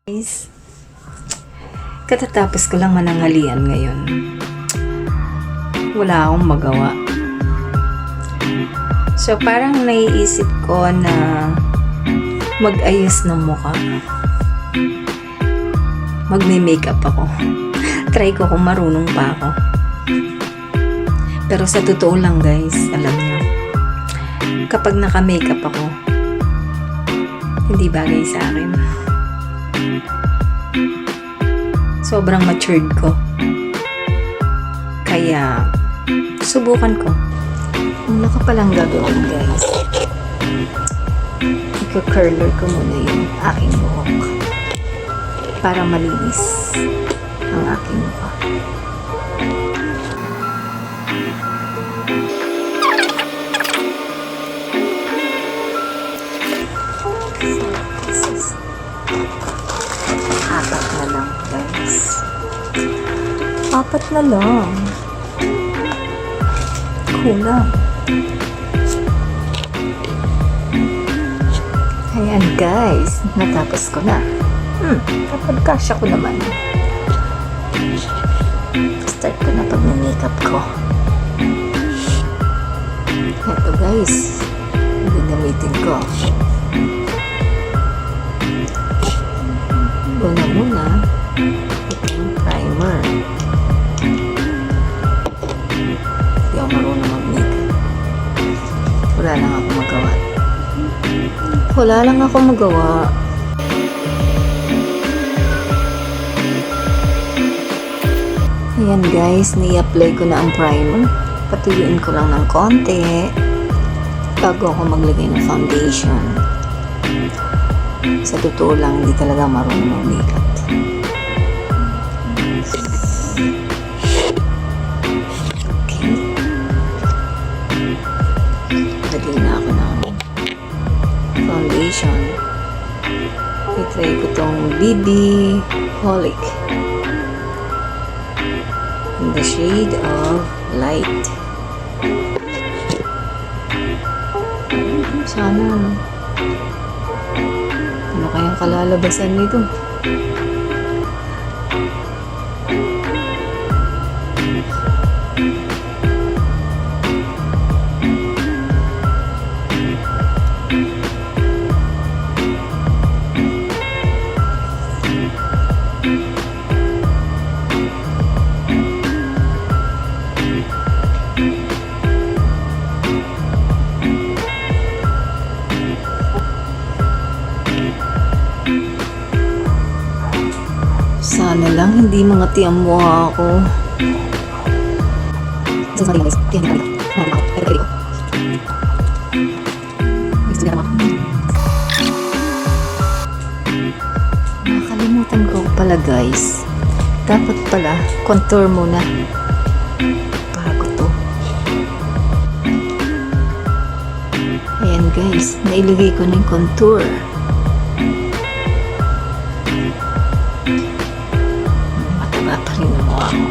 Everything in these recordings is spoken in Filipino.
Guys, katatapos ko lang mananghalian ngayon. Wala akong magawa. So, parang naiisip ko na mag-ayos ng mukha. Magme-makeup ako. Try ko kung marunong pa ako. Pero sa totoo lang guys, alam nyo, kapag naka-makeup ako, hindi bagay sa akin. Sobrang matured ko. Kaya, subukan ko. Una ko palang gagawin guys. Ika-curler ko muna yung aking buhok. Para malinis ang aking mukha. Apat na lang guys. Apat na lang. Kulang. Ayan guys, natapos ko na. Kapag kasya ko naman. Start ko na pag makeup ko. Ito guys, ginamitin ko. Una muna, ito yung primer. Hindi ako marunong mag-makeup. Wala lang ako magawa. Ayan guys, ni-apply ko na ang primer. Patuyuin ko lang ng konti bago ako maglagay ng foundation. Sa totoo lang, hindi talaga marunong mag-makeup. Okay. Lagay na ako ng foundation. I-try ko tong BB Holic in the shade of light. Sana ano kayang kalalabasan nito? Sana lang hindi mga tiyang mukha ako. Nakalimutan ko pala guys. Dapat pala contour muna bago to. Ayan guys, nailagay ko na yung contour. Pa rin ang mukha ko.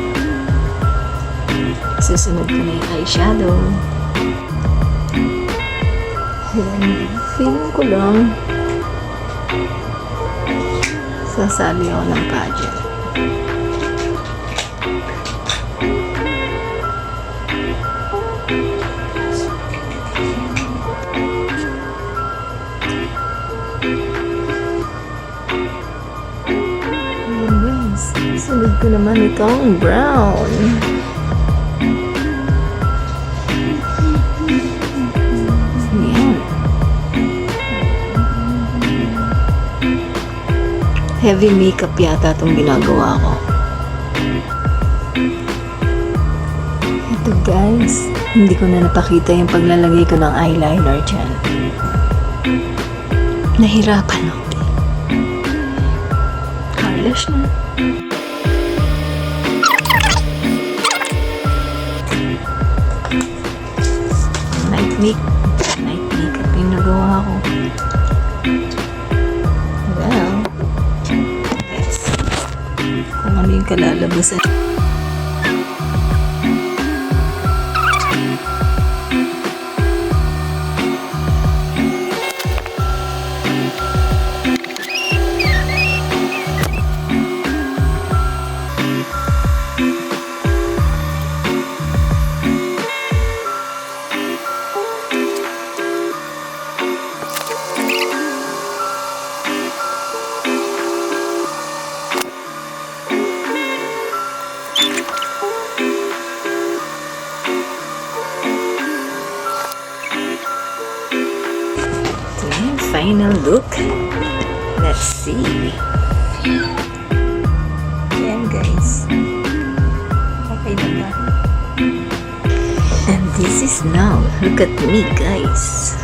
Susunod ko na yung eyeshadow. Ayan, feeling ko lang sasali ako ng pageant. Sunod ko naman itong brown. Ayan. Heavy makeup yata itong ginagawa ko. Ito guys, hindi ko na napakita yung paglalagay ko ng eyeliner dyan. Nahirapan ako. Careless na. Night makeup yung nagawa ko. Well, yes. Kung ano yung kalalabasan. look. Let's see. Ayan guys. Okay na ba? And this is now. Look at me guys.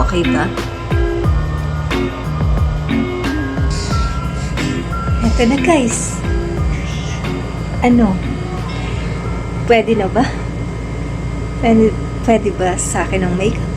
Okay ba? Eto na guys. Ano? Pwede na ba? Pwede ba sa akin ang makeup?